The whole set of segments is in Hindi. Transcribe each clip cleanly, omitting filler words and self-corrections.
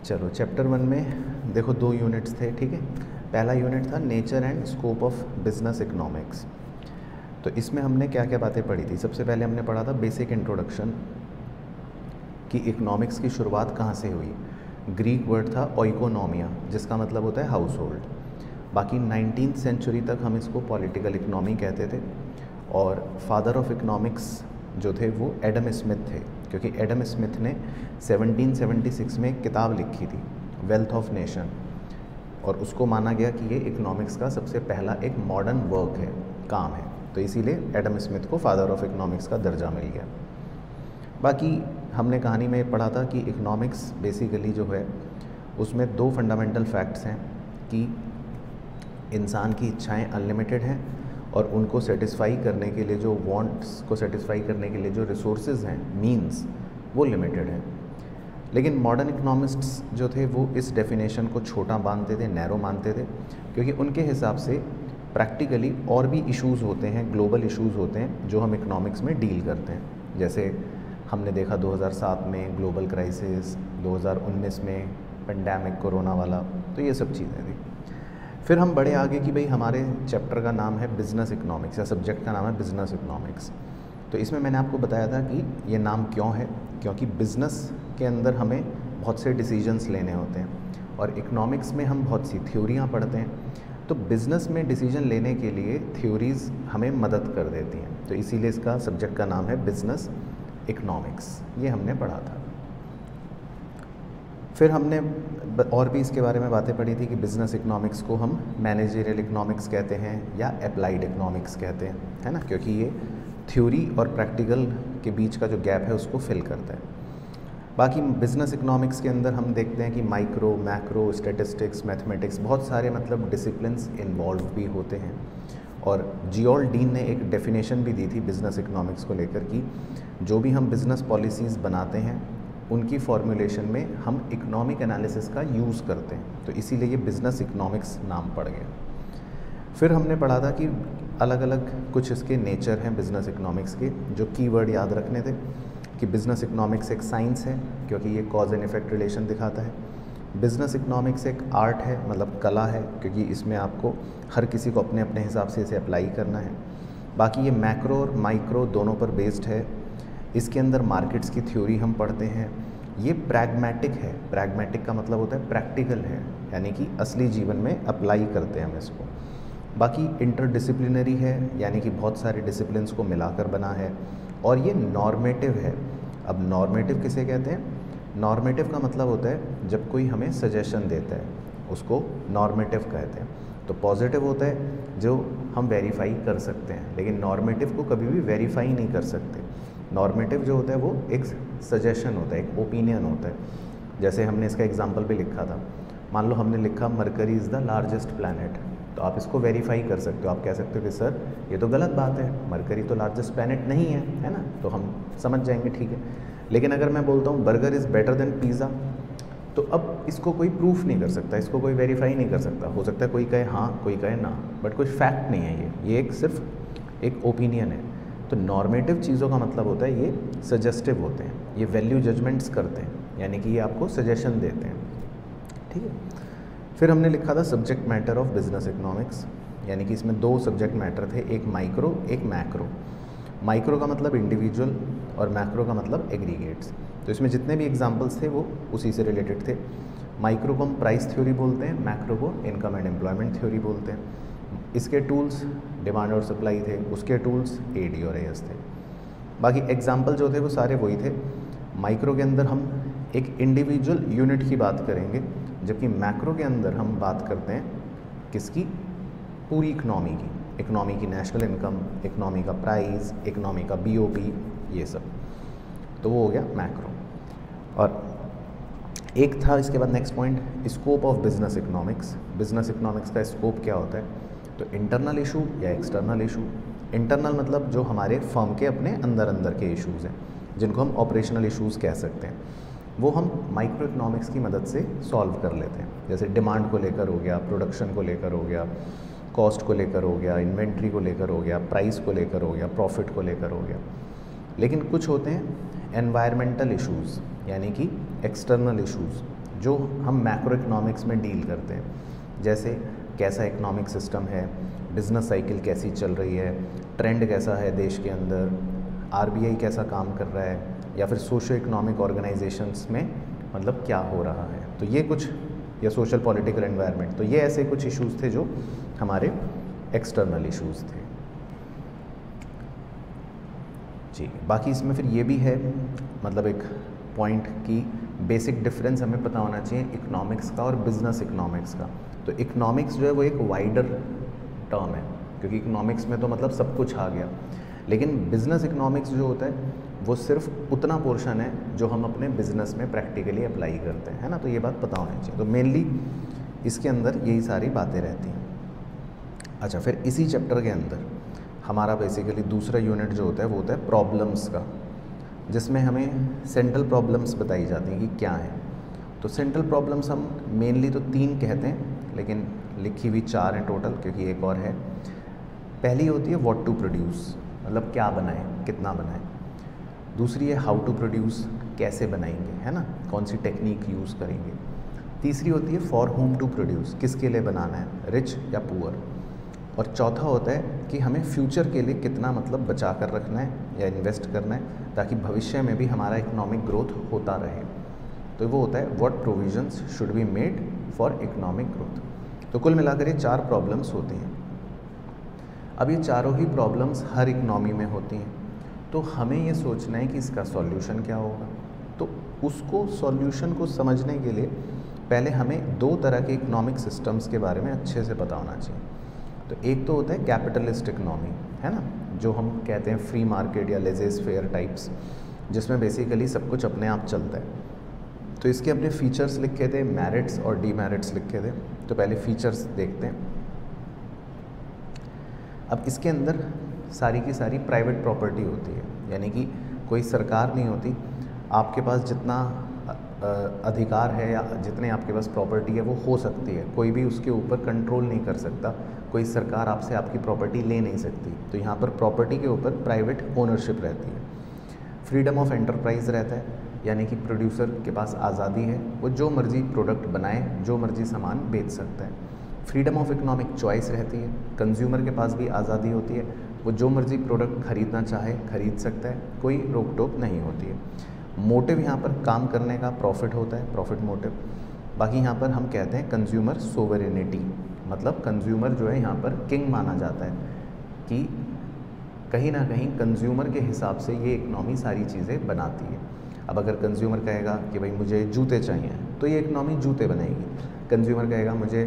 चलो चैप्टर 1 में देखो 2 यूनिट्स थे, ठीक है। पहला यूनिट था nature and scope of business economics. तो इसमें हमने क्या क्या बातें पढ़ी थी। सबसे पहले हमने पढ़ा था बेसिक इंट्रोडक्शन कि इकोनॉमिक्स की शुरुआत कहाँ से हुई। ग्रीक वर्ड था ओइकोनॉमिया, जिसका मतलब होता है हाउस होल्ड। बाकी 19th सेंचुरी तक हम इसको पॉलिटिकल इकोनॉमी कहते थे। और फादर ऑफ इकोनॉमिक्स जो थे वो एडम स्मिथ थे, क्योंकि एडम स्मिथ ने 1776 में एक किताब लिखी थी वेल्थ ऑफ नेशन, और उसको माना गया कि ये इकोनॉमिक्स का सबसे पहला एक मॉडर्न वर्क है, काम है। तो इसीलिए एडम स्मिथ को फादर ऑफ इकोनॉमिक्स का दर्जा मिल गया। बाकी हमने कहानी में पढ़ा था कि इकोनॉमिक्स बेसिकली जो है उसमें 2 फंडामेंटल फैक्ट्स हैं कि इंसान की इच्छाएं अनलिमिटेड हैं और उनको सेटिस्फाई करने के लिए जो वांट्स को सेटिस्फाई करने के लिए जो रिसोर्सेज हैं, मींस, वो लिमिटेड हैं। लेकिन मॉडर्न इकोनॉमिस्ट्स जो थे वो इस डेफिनेशन को छोटा मानते थे, नैरो मानते थे, क्योंकि उनके हिसाब से प्रैक्टिकली और भी इश्यूज़ होते हैं, ग्लोबल इश्यूज़ होते हैं जो हम इकोनॉमिक्स में डील करते हैं। जैसे हमने देखा 2007 में ग्लोबल क्राइसिस, 2019 में पेंडेमिक कोरोना वाला, तो ये सब चीज़ें थी। फिर हम बड़े आगे कि भाई हमारे चैप्टर का नाम है बिज़नेस इकोनॉमिक्स, या सब्जेक्ट का नाम है बिज़नेस इकोनॉमिक्स। तो इसमें मैंने आपको बताया था कि ये नाम क्यों है, क्योंकि बिज़नेस के अंदर हमें बहुत से डिसीजंस लेने होते हैं और इकोनॉमिक्स में हम बहुत सी थ्योरियाँ पढ़ते हैं। तो बिज़नेस में डिसीजन लेने के लिए थ्योरीज़ हमें मदद कर देती हैं, तो इसीलिए इसका सब्जेक्ट का नाम है बिज़नेस इकोनॉमिक्स। ये हमने पढ़ा था। फिर हमने और भी इसके बारे में बातें पढ़ी थी कि बिज़नेस इकोनॉमिक्स को हम मैनेजरियल इकोनॉमिक्स कहते हैं या अप्लाइड इकोनॉमिक्स कहते हैं, है ना, क्योंकि ये थ्योरी और प्रैक्टिकल के बीच का जो गैप है उसको फिल करता है। बाकी बिज़नेस इकोनॉमिक्स के अंदर हम देखते हैं कि माइक्रो, मैक्रो, स्टैटिस्टिक्स, मैथमेटिक्स, बहुत सारे मतलब डिसिप्लिन्स इन्वॉल्व भी होते हैं। और जियोल डीन ने एक डेफिनेशन भी दी थी बिज़नेस इकोनॉमिक्स को लेकर कि जो भी हम बिज़नेस पॉलिसीज़ बनाते हैं उनकी फॉर्मुलेशन में हम इकोनॉमिक एनालिसिस का यूज़ करते हैं, तो इसीलिए ये बिज़नेस इकोनॉमिक्स नाम पड़ गया। फिर हमने पढ़ा था कि अलग अलग कुछ इसके नेचर हैं बिज़नेस इकोनॉमिक्स के, जो कीवर्ड याद रखने थे कि बिज़नेस इकोनॉमिक्स एक साइंस है क्योंकि ये कॉज एंड इफेक्ट रिलेशन दिखाता है। बिज़नेस इकोनॉमिक्स एक आर्ट है, मतलब कला है, क्योंकि इसमें आपको हर किसी को अपने अपने हिसाब से इसे अप्लाई करना है। बाकी ये मैक्रो और माइक्रो दोनों पर बेस्ड है। इसके अंदर मार्केट्स की थ्योरी हम पढ़ते हैं। ये प्रैग्मेटिक है, प्रैग्मेटिक का मतलब होता है प्रैक्टिकल है, यानी कि असली जीवन में अप्लाई करते हैं हम इसको। बाकी इंटरडिसिप्लिनरी है, यानी कि बहुत सारे डिसिप्लिन्स को मिलाकर बना है। और ये नॉर्मेटिव है। अब नॉर्मेटिव किसे कहते हैं? नॉर्मेटिव का मतलब होता है जब कोई हमें सजेशन देता है उसको नॉर्मेटिव कहते हैं। तो पॉजिटिव होता है जो हम वेरीफाई कर सकते हैं, लेकिन नॉर्मेटिव को कभी भी वेरीफाई नहीं कर सकते। नॉर्मेटिव जो होता है वो एक सजेशन होता है, एक ओपिनियन होता है। जैसे हमने इसका एग्जांपल भी लिखा था, मान लो हमने लिखा mercury is the largest planet, तो आप इसको वेरीफाई कर सकते हो। आप कह सकते हो कि सर ये तो गलत बात है, मरकरी तो लार्जेस्ट प्लैनेट नहीं है, है ना, तो हम समझ जाएंगे ठीक है। लेकिन अगर मैं बोलता हूँ burger is better than pizza, तो अब इसको कोई प्रूफ नहीं कर सकता, इसको कोई वेरीफाई नहीं कर सकता। हो सकता है कोई कहे हाँ, कोई कहे ना, बट कोई फैक्ट नहीं है ये एक सिर्फ एक ओपिनियन है। तो नॉर्मेटिव चीज़ों का मतलब होता है ये सजेस्टिव होते हैं, ये वैल्यू जजमेंट्स करते हैं, यानी कि ये आपको सजेशन देते हैं, ठीक है। फिर हमने लिखा था subject matter of business economics, यानी कि इसमें 2 सब्जेक्ट मैटर थे, एक माइक्रो एक मैक्रो। माइक्रो का मतलब इंडिविजुअल और मैक्रो का मतलब एग्रीगेट्स। तो इसमें जितने भी एग्जांपल्स थे वो उसी से रिलेटेड थे। माइक्रो को हम प्राइस थ्योरी बोलते हैं, मैक्रो को इनकम एंड एम्प्लॉयमेंट थ्योरी बोलते हैं। इसके टूल्स डिमांड और सप्लाई थे, उसके टूल्स एडी और एएस थे। बाकी एग्जाम्पल जो थे वो सारे वही थे। माइक्रो के अंदर हम एक इंडिविजुअल यूनिट की बात करेंगे, जबकि मैक्रो के अंदर हम बात करते हैं किसकी? पूरी इकनॉमी की, इकनॉमी की नेशनल इनकम, इकनॉमी का प्राइस, इकनॉमी का बीओपी, ये सब। तो वो हो गया मैक्रो। और एक था इसके बाद next point scope of business economics. Business economics का स्कोप क्या होता है? तो इंटरनल इशू या एक्सटर्नल इशू। इंटरनल मतलब जो हमारे फर्म के अपने अंदर के इश्यूज़ हैं, जिनको हम ऑपरेशनल इश्यूज़ कह सकते हैं, वो हम माइक्रो इकोनॉमिक्स की मदद से सॉल्व कर लेते हैं। जैसे डिमांड को लेकर हो गया, प्रोडक्शन को लेकर हो गया, कॉस्ट को लेकर हो गया, इन्वेंट्री को लेकर हो गया, प्राइस को लेकर हो गया, प्रॉफिट को लेकर हो गया। लेकिन कुछ होते हैं एनवायरमेंटल इश्यूज़, यानी कि एक्सटर्नल इश्यूज़, जो हम मैक्रो इकोनॉमिक्स में डील करते हैं, जैसे कैसा इकोनॉमिक सिस्टम है, बिजनेस साइकिल कैसी चल रही है, ट्रेंड कैसा है देश के अंदर, आरबीआई कैसा काम कर रहा है, या फिर सोशो इकोनॉमिक ऑर्गेनाइजेशंस में मतलब क्या हो रहा है। तो ये कुछ, या सोशल पॉलिटिकल एनवायरनमेंट, तो ये ऐसे कुछ इश्यूज़ थे जो हमारे एक्सटर्नल इश्यूज़ थे। जी, बाकी इसमें फिर ये भी है मतलब एक पॉइंट की बेसिक डिफरेंस हमें पता होना चाहिए इकोनॉमिक्स का और बिजनेस इकोनॉमिक्स का। तो इकोनॉमिक्स जो है वो एक वाइडर टर्म है, क्योंकि इकोनॉमिक्स में तो मतलब सब कुछ आ गया, लेकिन बिजनेस इकोनॉमिक्स जो होता है वो सिर्फ उतना पोर्शन है जो हम अपने बिजनेस में प्रैक्टिकली अप्लाई करते हैं, है ना। तो ये बात पता होनी चाहिए। तो मेनली इसके अंदर यही सारी बातें रहती हैं। अच्छा, फिर इसी चैप्टर के अंदर हमारा बेसिकली दूसरा यूनिट जो होता है वो होता है प्रॉब्लम्स का, जिसमें हमें सेंट्रल प्रॉब्लम्स बताई जाती हैं कि क्या है। तो सेंट्रल प्रॉब्लम्स हम मेनली तो 3 कहते हैं, लेकिन लिखी हुई 4 हैं टोटल, क्योंकि एक और है। पहली होती है व्हाट टू प्रोड्यूस, मतलब क्या बनाएं, कितना बनाएं। दूसरी है हाउ टू प्रोड्यूस, कैसे बनाएंगे, है ना, कौन सी टेक्निक यूज़ करेंगे। तीसरी होती है फॉर होम टू प्रोड्यूस, किसके लिए बनाना है, रिच या पुअर। और चौथा होता है कि हमें फ्यूचर के लिए कितना मतलब बचा कर रखना है या इन्वेस्ट करना है, ताकि भविष्य में भी हमारा इकोनॉमिक ग्रोथ होता रहे। तो वो होता है what provisions should be made for economic growth. तो कुल मिलाकर ये 4 प्रॉब्लम्स होती हैं। अब ये चारों ही प्रॉब्लम्स हर इकोनॉमी में होती हैं, तो हमें ये सोचना है कि इसका सॉल्यूशन क्या होगा। तो उसको सॉल्यूशन को समझने के लिए पहले हमें 2 तरह के इकोनॉमिक सिस्टम्स के बारे में अच्छे से पता होना चाहिए। तो एक तो होता है कैपिटलिस्ट इकोनॉमी, है ना, जो हम कहते हैं फ्री मार्केट या लेजेस फेयर टाइप्स, जिसमें बेसिकली सब कुछ अपने आप चलता है। तो इसके अपने फीचर्स लिखे थे, मेरिट्स और डीमेरिट्स लिखे थे। तो पहले फीचर्स देखते हैं। अब इसके अंदर सारी की सारी प्राइवेट प्रॉपर्टी होती है, यानी कि कोई सरकार नहीं होती। आपके पास जितना अधिकार है या जितने आपके पास प्रॉपर्टी है वो हो सकती है, कोई भी उसके ऊपर कंट्रोल नहीं कर सकता, कोई सरकार आपसे आपकी प्रॉपर्टी ले नहीं सकती। तो यहाँ पर प्रॉपर्टी के ऊपर प्राइवेट ओनरशिप रहती है। फ्रीडम ऑफ एंटरप्राइज रहता है, यानी कि प्रोड्यूसर के पास आज़ादी है, वो जो मर्ज़ी प्रोडक्ट बनाए, जो मर्ज़ी सामान बेच सकता है। फ्रीडम ऑफ इकोनॉमिक चॉइस रहती है, कंज्यूमर के पास भी आज़ादी होती है, वो जो मर्ज़ी प्रोडक्ट खरीदना चाहे खरीद सकता है, कोई रोक टोक नहीं होती है। मोटिव यहाँ पर काम करने का प्रॉफिट होता है, प्रॉफिट मोटिव। बाकी यहाँ पर हम कहते हैं कंज्यूमर सोवरेनिटी, मतलब कंज्यूमर जो है यहाँ पर किंग माना जाता है, कि कहीं ना कहीं कंज्यूमर के हिसाब से ये इकनॉमी सारी चीज़ें बनाती है। अब अगर कंज्यूमर कहेगा कि भाई मुझे जूते चाहिए, तो ये इकनॉमी जूते बनाएगी। कंज्यूमर कहेगा मुझे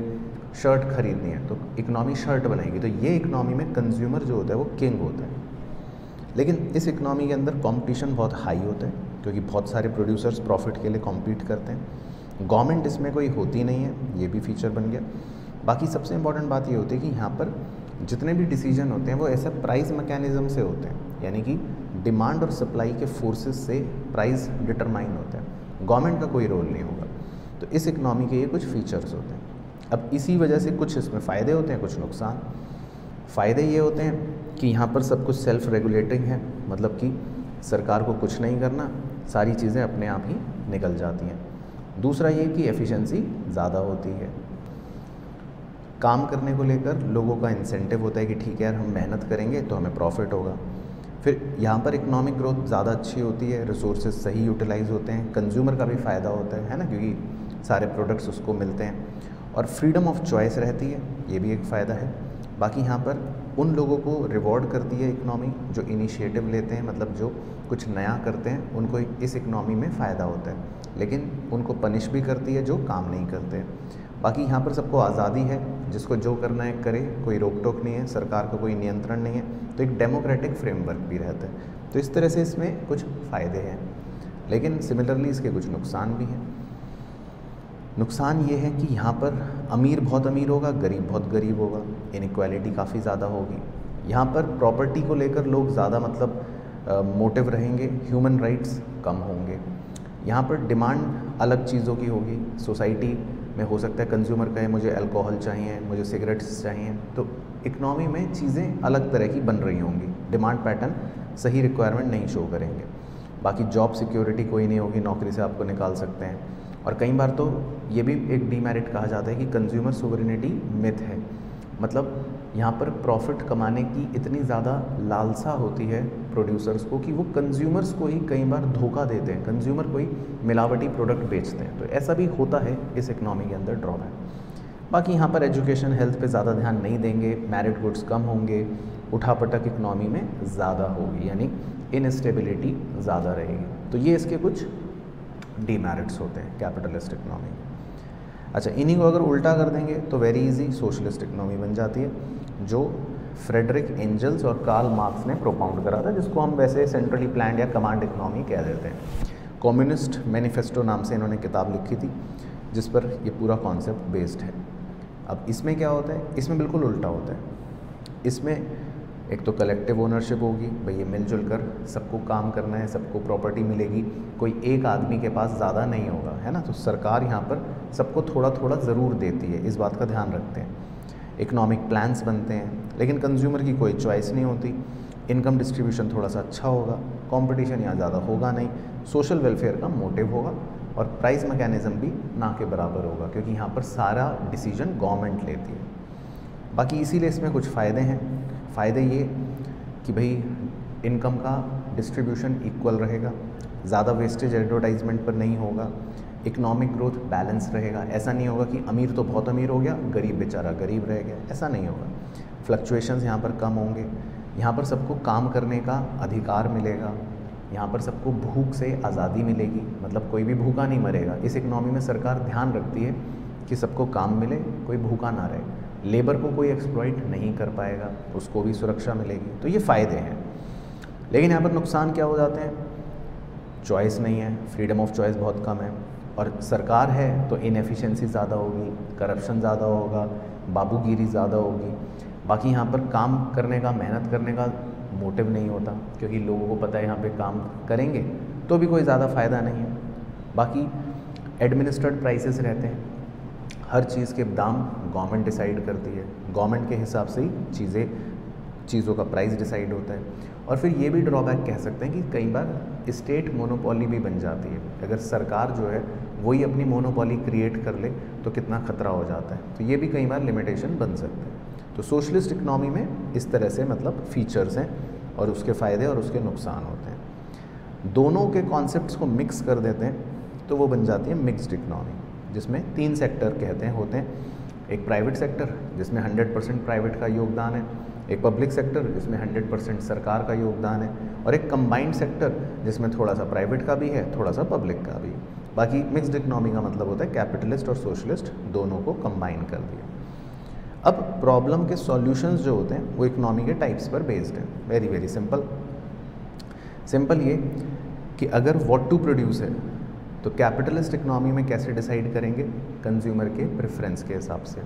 शर्ट खरीदनी है, तो इकनॉमी शर्ट बनाएगी। तो ये इकनॉमी में कंज्यूमर जो होता है वो किंग होता है। लेकिन इस इकनॉमी के अंदर कंपटीशन बहुत हाई होता है, क्योंकि बहुत सारे प्रोड्यूसर्स प्रॉफिट के लिए कॉम्पीट करते हैं। गवर्नमेंट इसमें कोई होती नहीं है, ये भी फीचर बन गया। बाकी सबसे इम्पॉर्टेंट बात ये होती है कि यहाँ पर जितने भी डिसीजन होते हैं वो ऐसे प्राइस मैकेनिज्म से होते हैं, यानी कि डिमांड और सप्लाई के फोर्सेस से प्राइस डिटरमाइन होता है, गवर्नमेंट का कोई रोल नहीं होगा। तो इस इकनॉमी के ये कुछ फीचर्स होते हैं। अब इसी वजह से कुछ इसमें फ़ायदे होते हैं, कुछ नुकसान। फ़ायदे ये होते हैं कि यहाँ पर सब कुछ सेल्फ रेगुलेटिंग है, मतलब कि सरकार को कुछ नहीं करना, सारी चीज़ें अपने आप ही निकल जाती हैं। दूसरा ये कि एफिशिएंसी ज़्यादा होती है, काम करने को लेकर लोगों का इंसेंटिव होता है कि ठीक है यार हम मेहनत करेंगे तो हमें प्रॉफिट होगा। फिर यहाँ पर इकोनॉमिक ग्रोथ ज़्यादा अच्छी होती है, रिसोर्सेज सही यूटिलाइज होते हैं, कंज्यूमर का भी फ़ायदा होता है ना, क्योंकि सारे प्रोडक्ट्स उसको मिलते हैं। और फ्रीडम ऑफ चॉइस रहती है, ये भी एक फ़ायदा है। बाकी यहाँ पर उन लोगों को रिवॉर्ड करती है इकनॉमी जो इनिशिएटिव लेते हैं, मतलब जो कुछ नया करते हैं, उनको इस इकनॉमी में फ़ायदा होता है। लेकिन उनको पनिश भी करती है जो काम नहीं करते। बाकी यहाँ पर सबको आज़ादी है, जिसको जो करना है करे, कोई रोक टोक नहीं है, सरकार का कोई नियंत्रण नहीं है। तो एक डेमोक्रेटिक फ्रेमवर्क भी रहता है। तो इस तरह से इसमें कुछ फ़ायदे हैं, लेकिन सिमिलरली इसके कुछ नुकसान भी हैं। नुकसान ये है कि यहाँ पर अमीर बहुत अमीर होगा, गरीब बहुत गरीब होगा, इनइक्वालिटी काफ़ी ज़्यादा होगी। यहाँ पर प्रॉपर्टी को लेकर लोग ज़्यादा मतलब मोटिव रहेंगे, ह्यूमन राइट्स कम होंगे। यहाँ पर डिमांड अलग चीज़ों की होगी। सोसाइटी में हो सकता है कंज्यूमर कहे मुझे अल्कोहल चाहिए, मुझे सिगरेट्स चाहिए, तो इकनॉमी में चीज़ें अलग तरह की बन रही होंगी, डिमांड पैटर्न सही रिक्वायरमेंट नहीं शो करेंगे। बाकी जॉब सिक्योरिटी कोई नहीं होगी, नौकरी से आपको निकाल सकते हैं। और कई बार तो ये भी एक डीमेरिट कहा जाता है कि कंज्यूमर सोवरेनिटी मिथ है, मतलब यहाँ पर प्रॉफिट कमाने की इतनी ज़्यादा लालसा होती है प्रोड्यूसर्स को कि वो कंज्यूमर्स को ही कई बार धोखा देते हैं, कंज्यूमर को ही मिलावटी प्रोडक्ट बेचते हैं। तो ऐसा भी होता है इस इकनॉमी के अंदर ड्रॉबैक। बाकी यहाँ पर एजुकेशन हेल्थ पे ज़्यादा ध्यान नहीं देंगे, मैरिड गुड्स कम होंगे, उठापटक इकनॉमी में ज़्यादा होगी, यानी इनस्टेबिलिटी ज़्यादा रहेगी। तो ये इसके कुछ डीमेरिट्स होते हैं कैपिटलिस्ट इकनॉमी के। अच्छा, इन्हीं को अगर उल्टा कर देंगे तो वेरी इजी सोशलिस्ट इकनॉमी बन जाती है, जो फ्रेडरिक एंजल्स और कार्ल मार्क्स ने प्रोपाउंड करा था, जिसको हम वैसे सेंट्रली प्लान्ड या कमांड इकनॉमी कह देते हैं। कम्युनिस्ट मैनिफेस्टो नाम से इन्होंने किताब लिखी थी, जिस पर ये पूरा कॉन्सेप्ट बेस्ड है। अब इसमें क्या होता है, इसमें बिल्कुल उल्टा होता है। इसमें एक तो कलेक्टिव ओनरशिप होगी, भाई ये मिलजुल कर सबको काम करना है, सबको प्रॉपर्टी मिलेगी, कोई एक आदमी के पास ज़्यादा नहीं होगा, है ना। तो सरकार यहाँ पर सबको थोड़ा थोड़ा ज़रूर देती है, इस बात का ध्यान रखते हैं। इकोनॉमिक प्लान्स बनते हैं, लेकिन कंज्यूमर की कोई चॉइस नहीं होती। इनकम डिस्ट्रीब्यूशन थोड़ा सा अच्छा होगा, कंपटीशन यहाँ ज़्यादा होगा नहीं, सोशल वेलफेयर का मोटिव होगा, और प्राइस मैकेनिज़्म भी ना के बराबर होगा, क्योंकि यहाँ पर सारा डिसीजन गवर्नमेंट लेती है। बाकी इसीलिए इसमें कुछ फ़ायदे हैं। फ़ायदे ये कि भाई इनकम का डिस्ट्रीब्यूशन इक्वल रहेगा, ज़्यादा वेस्टेज एडवर्टाइजमेंट पर नहीं होगा, इकोनॉमिक ग्रोथ बैलेंस रहेगा। ऐसा नहीं होगा कि अमीर तो बहुत अमीर हो गया, गरीब बेचारा गरीब रह गया, ऐसा नहीं होगा। फ्लक्चुएशंस यहाँ पर कम होंगे, यहाँ पर सबको काम करने का अधिकार मिलेगा, यहाँ पर सबको भूख से आज़ादी मिलेगी, मतलब कोई भी भूखा नहीं मरेगा। इस इकनॉमी में सरकार ध्यान रखती है कि सबको काम मिले, कोई भूखा ना रहे, लेबर को कोई एक्सप्लॉइट नहीं कर पाएगा, उसको भी सुरक्षा मिलेगी। तो ये फ़ायदे हैं। लेकिन यहाँ पर नुकसान क्या हो जाते हैं, चॉइस नहीं है, फ्रीडम ऑफ चॉइस बहुत कम है, और सरकार है तो इनएफिशिएंसी ज़्यादा होगी, करप्शन ज़्यादा होगा, बाबूगिरी ज़्यादा होगी। बाकी यहाँ पर काम करने का, मेहनत करने का मोटिव नहीं होता, क्योंकि लोगों को पता है यहाँ पे काम करेंगे तो भी कोई ज़्यादा फ़ायदा नहीं है। बाकी एडमिनिस्ट्रेड प्राइसेस रहते हैं, हर चीज़ के दाम गवर्नमेंट डिसाइड करती है, गवर्नमेंट के हिसाब से ही चीज़ों का प्राइस डिसाइड होता है। और फिर ये भी ड्रॉबैक कह सकते हैं कि कई बार स्टेट मोनोपोली भी बन जाती है। अगर सरकार जो है वही अपनी मोनोपोली क्रिएट कर ले तो कितना खतरा हो जाता है, तो ये भी कई बार लिमिटेशन बन सकते हैं। तो सोशलिस्ट इकनॉमी में इस तरह से मतलब फीचर्स हैं और उसके फ़ायदे और उसके नुकसान होते हैं। दोनों के कॉन्सेप्ट्स को मिक्स कर देते हैं तो वो बन जाती है मिक्स्ड इकनॉमी, जिसमें 3 सेक्टर होते हैं। एक प्राइवेट सेक्टर जिसमें 100% प्राइवेट का योगदान है, एक पब्लिक सेक्टर जिसमें 100% सरकार का योगदान है, और एक कंबाइंड सेक्टर जिसमें थोड़ा सा प्राइवेट का भी है, थोड़ा सा पब्लिक का भी। बाकी मिक्स्ड इकनॉमी का मतलब होता है कैपिटलिस्ट और सोशलिस्ट दोनों को कंबाइन कर दिया। अब प्रॉब्लम के सॉल्यूशंस जो होते हैं वो इकनॉमी के टाइप्स पर बेस्ड है। वेरी वेरी सिंपल ये कि अगर व्हाट टू प्रोड्यूस है तो कैपिटलिस्ट इकनॉमी में कैसे डिसाइड करेंगे, कंज्यूमर के प्रेफरेंस के हिसाब से।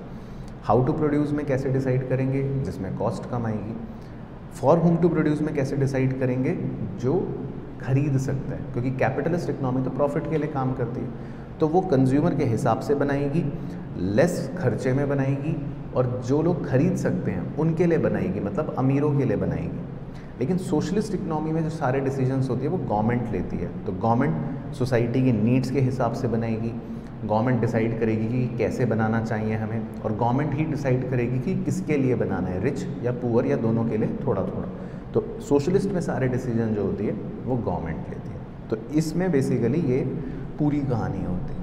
हाउ टू प्रोड्यूस में कैसे डिसाइड करेंगे, जिसमें कॉस्ट कम आएगी। फॉर होम टू प्रोड्यूस में कैसे डिसाइड करेंगे, जो खरीद सकता है, क्योंकि कैपिटलिस्ट इकनॉमी तो प्रॉफिट के लिए काम करती है, तो वो कंज्यूमर के हिसाब से बनाएगी, लेस खर्चे में बनाएगी, और जो लोग खरीद सकते हैं उनके लिए बनाएगी, मतलब अमीरों के लिए बनाएगी। लेकिन सोशलिस्ट इकनॉमी में जो सारे डिसीजंस होती है वो गवर्नमेंट लेती है, तो गवर्नमेंट सोसाइटी की नीड्स के हिसाब से बनाएगी, गवर्नमेंट डिसाइड करेगी कि कैसे बनाना चाहिए हमें, और गवर्नमेंट ही डिसाइड करेगी कि किसके लिए बनाना है, रिच या पुअर या दोनों के लिए थोड़ा थोड़ा। तो सोशलिस्ट में सारे डिसीजन जो होती है वो गवर्नमेंट लेती है। तो इसमें बेसिकली ये पूरी कहानी होती है।